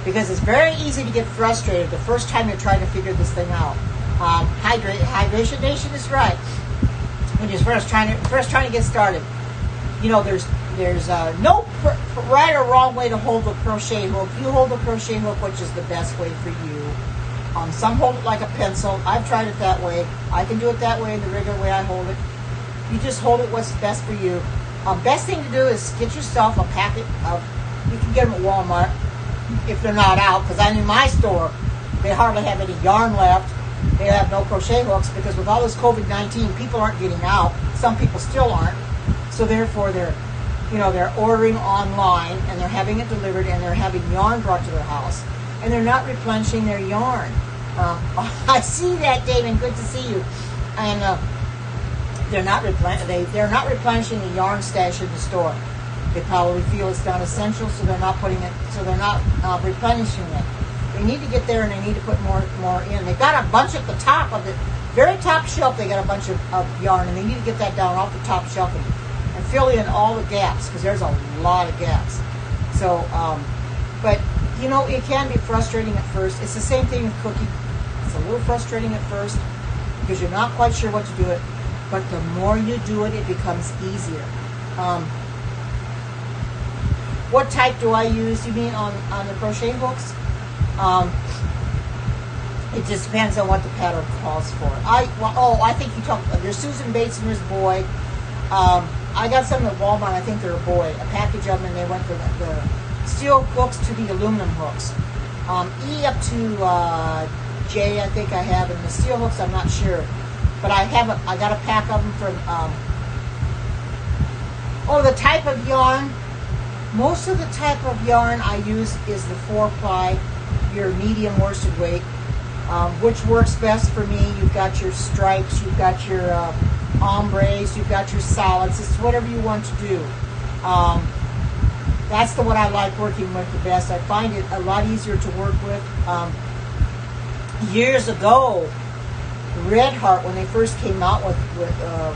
because it's very easy to get frustrated the first time you're trying to figure this thing out. Hydration Nation is right. When you're first trying to get started, there's no right or wrong way to hold the crochet hook. You hold the crochet hook, which is the best way for you. Some hold it like a pencil. I've tried it that way. I can do it that way, the regular way I hold it. You just hold it what's best for you. Best thing to do is get yourself a packet of, you can get them at Walmart if they're not out, because in my store, they hardly have any yarn left. They have no crochet hooks, because with all this COVID-19, people aren't getting out. Some people still aren't. So therefore, they're ordering online, and they're having it delivered, and they're having yarn brought to their house, and they're not replenishing their yarn. I see that, David. Good to see you. And they're not replenishing the yarn stash in the store. They probably feel it's not essential, so they're not replenishing it. They need to get there, and they need to put more in. They've got a bunch at the top of the very top shelf. They got a bunch of yarn, and they need to get that down off the top shelf and fill in all the gaps, because there's a lot of gaps. So, but it can be frustrating at first. It's the same thing with cooking. It's a little frustrating at first because you're not quite sure what to do it. But the more you do it, it becomes easier. What type do I use? You mean on the crochet hooks? It just depends on what the pattern calls for. I think you talk. There's Susan Bates and there's Boy. I got some at Walmart. I think they're a Boy. A package of them, and they went from the steel hooks to the aluminum hooks. E up to J, I think I have, and the steel hooks, I'm not sure. But I got a pack of them from. The type of yarn. Most of the type of yarn I use is the 4-ply, your medium worsted weight, which works best for me. You've got your stripes, you've got your ombres, you've got your solids. It's whatever you want to do. That's the one I like working with the best. I find it a lot easier to work with. Years ago, Red Heart, when they first came out with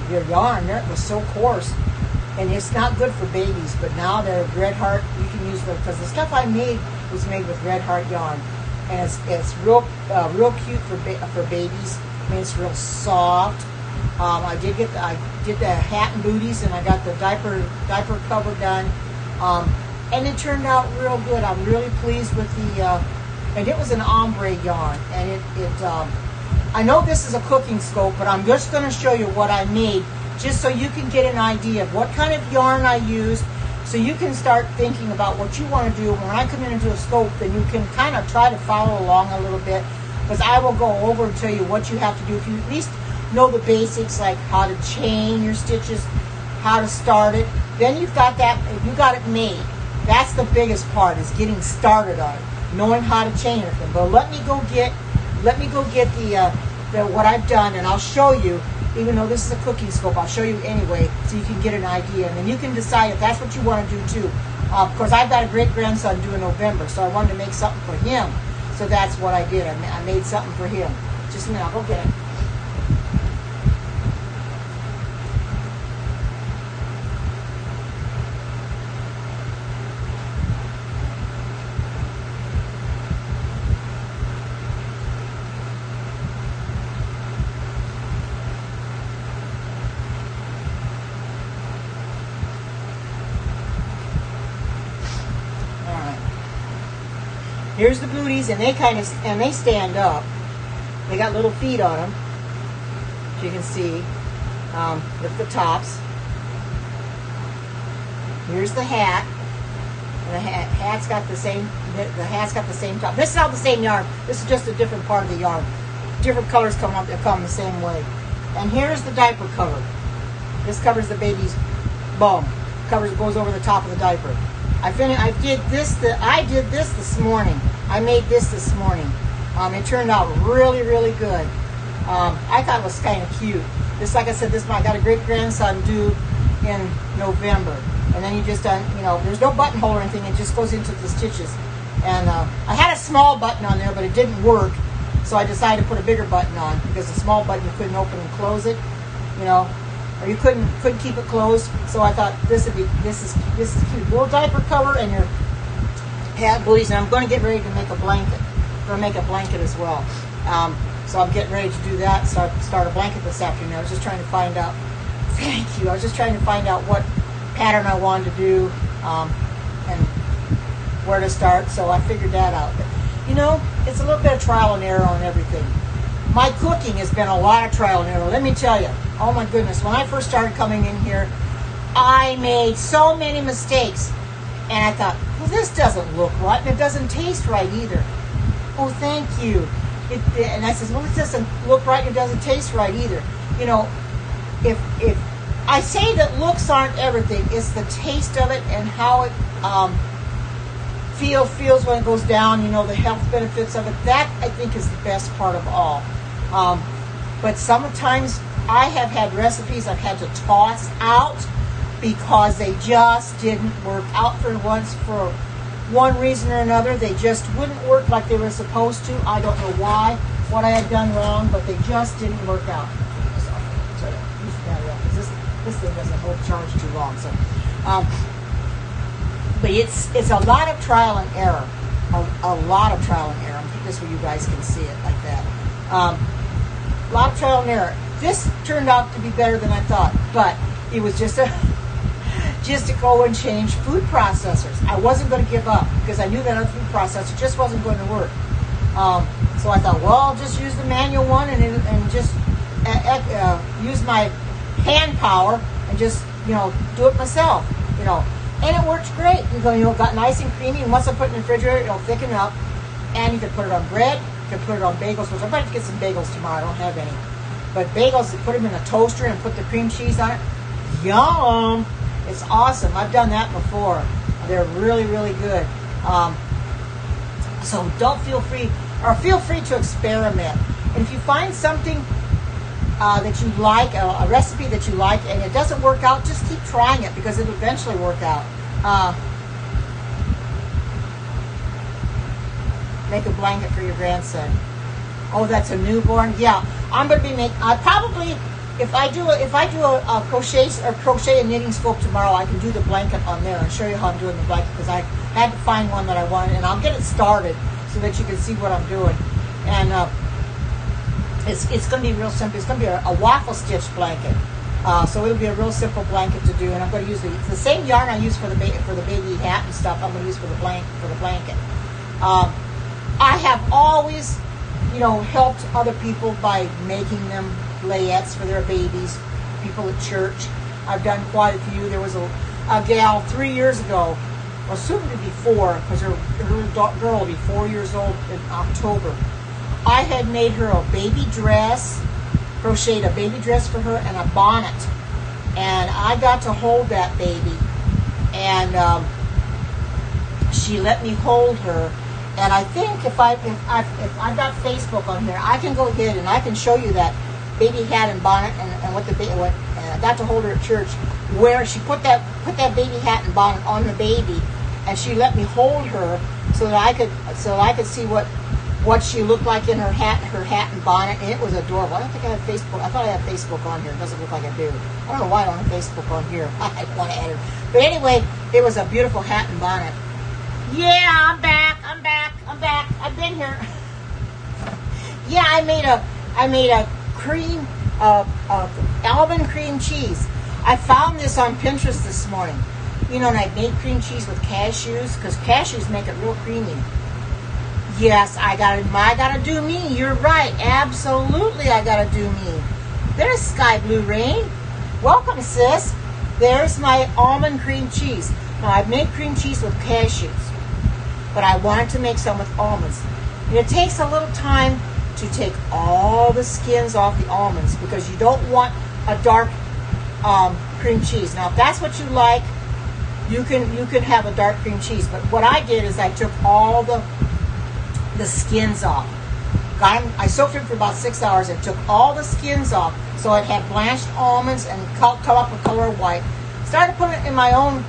their yarn, it was so coarse. And it's not good for babies, but now the Red Heart, you can use them, because the stuff I made was made with Red Heart yarn, and it's real cute for babies. I mean, it's real soft. I did the hat and booties, and I got the diaper cover done, and it turned out real good. I'm really pleased with the, and it was an ombre yarn, and I know this is a cooking scope, but I'm just going to show you what I made just so you can get an idea of what kind of yarn I use, so you can start thinking about what you want to do. When I come in and do a scope, then you can kind of try to follow along a little bit, because I will go over and tell you what you have to do. If you at least know the basics, like how to chain your stitches, how to start it, then you've got that, you got it made. That's the biggest part, is getting started on it, knowing how to chain everything. But let me go get the what I've done, and I'll show you. Even though this is a cooking scope, I'll show you anyway, so you can get an idea, and then you can decide if that's what you want to do too. Of course, I've got a great grandson due in November, so I wanted to make something for him. So that's what I did. I made something for him. Just a minute, I'll go get it. Here's the booties, and they stand up. They got little feet on them, as you can see, with the tops. Here's the hat, and the hat's got the same. The hat's got the same top. This is not the same yarn. This is just a different part of the yarn. Different colors coming up. They come the same way. And here's the diaper cover. This covers the baby's bum. Goes over the top of the diaper. I did this this morning. I made this morning. It turned out really, really good. I thought it was kind of cute. This, like I said, I got a great grandson due in November, and then you just there's no buttonhole or anything. It just goes into the stitches. And I had a small button on there, but it didn't work, so I decided to put a bigger button on, because the small button you couldn't open and close it, or you couldn't keep it closed. So I thought this is cute. Little diaper cover and your hat booties, and I'm going to get ready to make a blanket. I'm going to make a blanket as well. So I'm getting ready to do that. Start a blanket this afternoon. I was just trying to find out. Thank you. I was just trying to find out what pattern I wanted to do, and where to start. So I figured that out. But, it's a little bit of trial and error on everything. My cooking has been a lot of trial and error. Let me tell you. Oh my goodness. When I first started coming in here, I made so many mistakes. And I thought, well, this doesn't look right, and it doesn't taste right either. Oh, thank you. And I said, well, it doesn't look right, and it doesn't taste right either. If I say that looks aren't everything, it's the taste of it and how it feels when it goes down, the health benefits of it. That, I think, is the best part of all. But sometimes I have had recipes I've had to toss out because they just didn't work out for one reason or another. They just wouldn't work like they were supposed to. I don't know why, what I had done wrong, but they just didn't work out. This thing doesn't hold charge too long. So, but it's a lot of trial and error. A lot of trial and error. I'll keep this where you guys can see it like that. A lot of trial and error. This turned out to be better than I thought, but it was just to go and change food processors. I wasn't going to give up, because I knew that other food processor just wasn't going to work. So I thought, well, I'll just use the manual one and just use my hand power and just do it myself. And it works great. Got nice and creamy. And once I put it in the refrigerator, it'll thicken up. And you can put it on bread. You can put it on bagels. Which I'm about to get some bagels tomorrow. I don't have any. But bagels, put them in a toaster and put the cream cheese on it. Yum! It's awesome. I've done that before. They're really, really good. So feel free to experiment. And if you find something that you like, a recipe that you like, and it doesn't work out, just keep trying it, because it'll eventually work out. Make a blanket for your grandson. Oh, that's a newborn. Yeah, I'm going to be making. I probably, if I do a crochet and knitting scope tomorrow, I can do the blanket on there and show you how I'm doing the blanket, because I had to find one that I wanted, and I'll get it started so that you can see what I'm doing. And it's going to be real simple. It's going to be a waffle stitch blanket. So it'll be a real simple blanket to do, and I'm going to use the same yarn I use for the baby hat and stuff. I'm going to use for the blanket. I have always, helped other people by making them layettes for their babies. people at church. I've done quite a few. There was a gal 3 years ago, or soon to be 4, because her girl will be 4 years old in October. I had made her a baby dress, crocheted a baby dress for her and a bonnet. And I got to hold that baby. And she let me hold her. And I think if I've got Facebook on here, I can go ahead and I can show you that baby hat and bonnet and what the baby. I got to hold her at church, where she put that baby hat and bonnet on the baby, and she let me hold her so that I could see what she looked like in her hat and bonnet, and it was adorable. I don't think I have Facebook. I thought I had Facebook on here. It doesn't look like I do. I don't know why I don't have Facebook on here. I want to add it. But anyway, it was a beautiful hat and bonnet. Yeah, I'm back. I've been here. Yeah, I made a cream almond cream cheese. I found this on Pinterest this morning. You know, and I made cream cheese with cashews, because cashews make it real creamy. Yes, I gotta do me. You're right. Absolutely, I gotta do me. There's Sky Blue Rain. Welcome, sis. There's my almond cream cheese. Now, I've made cream cheese with cashews, but I wanted to make some with almonds. And it takes a little time to take all the skins off the almonds, because you don't want a dark cream cheese. Now, if that's what you like, you can have a dark cream cheese. But what I did is I took all the skins off. I soaked it for about 6 hours and took all the skins off, so it had blanched almonds and come up with color white. Started putting it in my own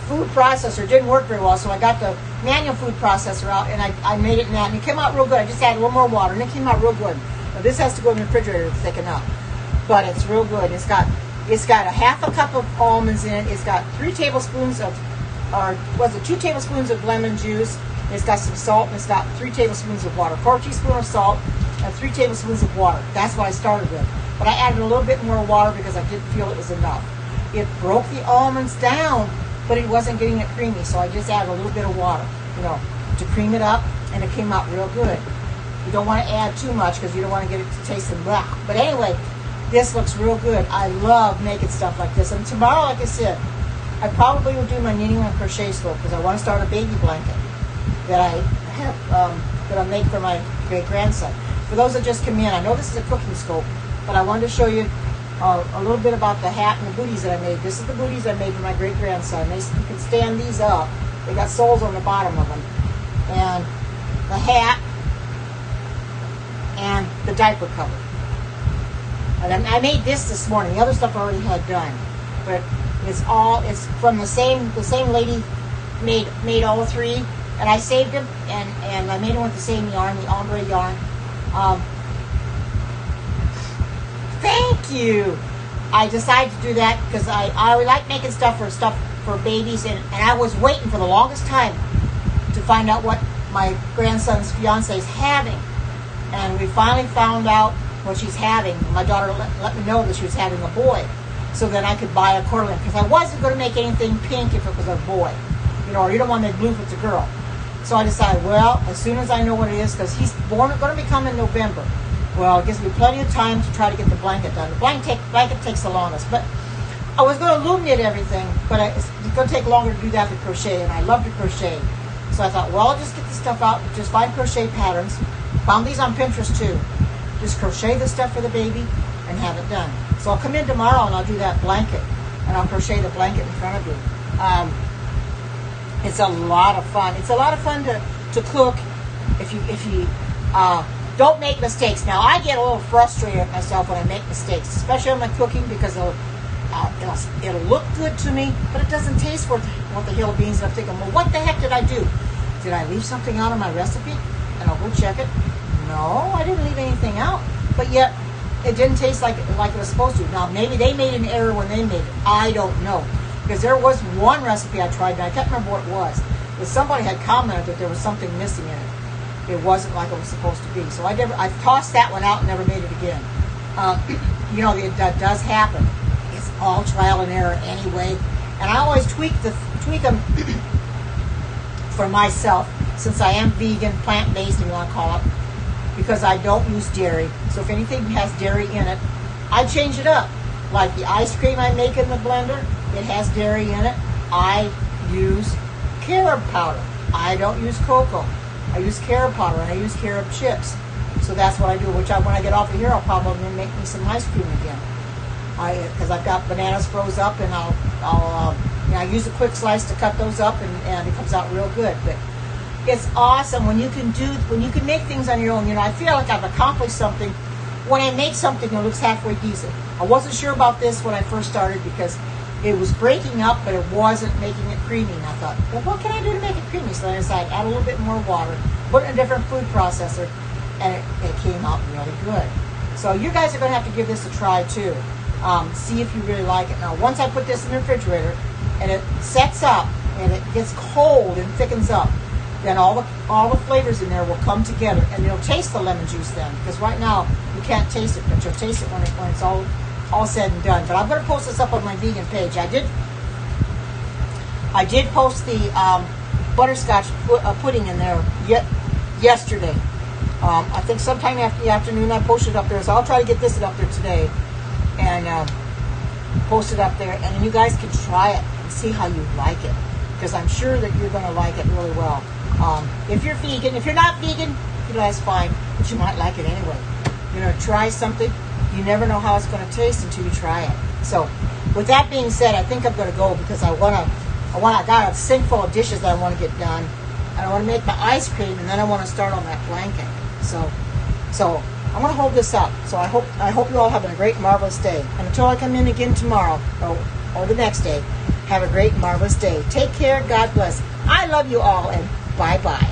food processor. It didn't work very well, so I got the manual food processor out, and I made it in that, and it came out real good. I just added a little more water, and it came out real good. Now, this has to go in the refrigerator to thicken up, but it's real good. It's got a half a cup of almonds in it. It's got 2 tablespoons of lemon juice. It's got some salt, and it's got 3 tablespoons of water. 4 teaspoons of salt and 3 tablespoons of water. That's what I started with. But I added a little bit more water because I didn't feel it was enough. It broke the almonds down, but it wasn't getting it creamy, so I just added a little bit of water, to cream it up, and it came out real good. You don't want to add too much because you don't want to get it to taste blah. But anyway, this looks real good. I love making stuff like this. And tomorrow, like I said, I probably will do my knitting and crochet scope, because I want to start a baby blanket that I have that I make for my great grandson. For those that just come in, I know this is a cooking scope, but I wanted to show you a little bit about the hat and the booties that I made. This is the booties I made for my great grandson. You can stand these up. They got soles on the bottom of them, and the hat and the diaper cover. And I made this morning. The other stuff I already had done, but it's from the same lady made all 3. And I saved them, and I made them with the same yarn, the ombre yarn. Thank you. I decided to do that because I like making stuff for babies, and I was waiting for the longest time to find out what my grandson's fiance is having. And we finally found out what she's having. My daughter let me know that she was having a boy, so that I could buy a cordeline, because I wasn't going to make anything pink if it was a boy, or you don't want to make blue if it's a girl. So I decided, well, as soon as I know what it is, because he's going to be coming in November, well, it gives me plenty of time to try to get the blanket done. The blanket takes the longest, but I was going to loom knit everything, but it's going to take longer to do that than crochet, and I love to crochet. So I thought, well, I'll just get the stuff out, just find crochet patterns. Found these on Pinterest too. Just crochet the stuff for the baby and have it done. So I'll come in tomorrow and I'll do that blanket, and I'll crochet the blanket in front of you. It's a lot of fun. It's a lot of fun to cook if you don't make mistakes. Now, I get a little frustrated at myself when I make mistakes, especially on my cooking, because it'll look good to me, but it doesn't taste worth the hill of beans. And I'm thinking, well, what the heck did I do? Did I leave something out of my recipe? And I'll go check it. No, I didn't leave anything out. But yet, it didn't taste like it was supposed to. Now, maybe they made an error when they made it. I don't know. Because there was one recipe I tried, and I can't remember what it was. But somebody had commented that there was something missing in it. It wasn't like it was supposed to be. So I tossed that one out and never made it again. That does happen. It's all trial and error anyway. And I always tweak them for myself, since I am vegan, plant-based, you want to call it, because I don't use dairy. So if anything has dairy in it, I change it up. Like the ice cream I make in the blender, it has dairy in it. I use carob powder. I don't use cocoa. I use carob powder and I use carob chips. So that's what I do, when I get off of here, I'll probably make me some ice cream again. Because I've got bananas froze up, and I use a quick slice to cut those up, and it comes out real good. But it's awesome when you can make things on your own. You know, I feel like I've accomplished something when I make something that looks halfway decent. I wasn't sure about this when I first started because it was breaking up, but it wasn't making it creamy. And I thought, well, what can I do to make it creamy? So then I decided add a little bit more water, put it in a different food processor, and it came out really good. So you guys are going to have to give this a try too. See if you really like it. Now, once I put this in the refrigerator and it sets up and it gets cold and thickens up, then all the flavors in there will come together, and you'll taste the lemon juice then. Because right now you can't taste it, but you'll taste it when it's all said and done. But I'm going to post this up on my vegan page. I did post the butterscotch pudding in there yesterday. I think sometime after the afternoon I posted it up there, so I'll try to get this up there today and post it up there, and then you guys can try it and see how you like it, because I'm sure that you're going to like it really well. If you're vegan, if you're not vegan, you know, that's fine, but you might like it anyway. You know, try something. You never know how it's going to taste until you try it. So, with that being said, I think I'm going to go because I got a sink full of dishes that I want to get done, and I want to make my ice cream, and then I want to start on that blanket. So I'm going to hold this up. So I hope you all have a great, marvelous day. And until I come in again tomorrow or the next day, have a great, marvelous day. Take care. God bless. I love you all, and bye-bye.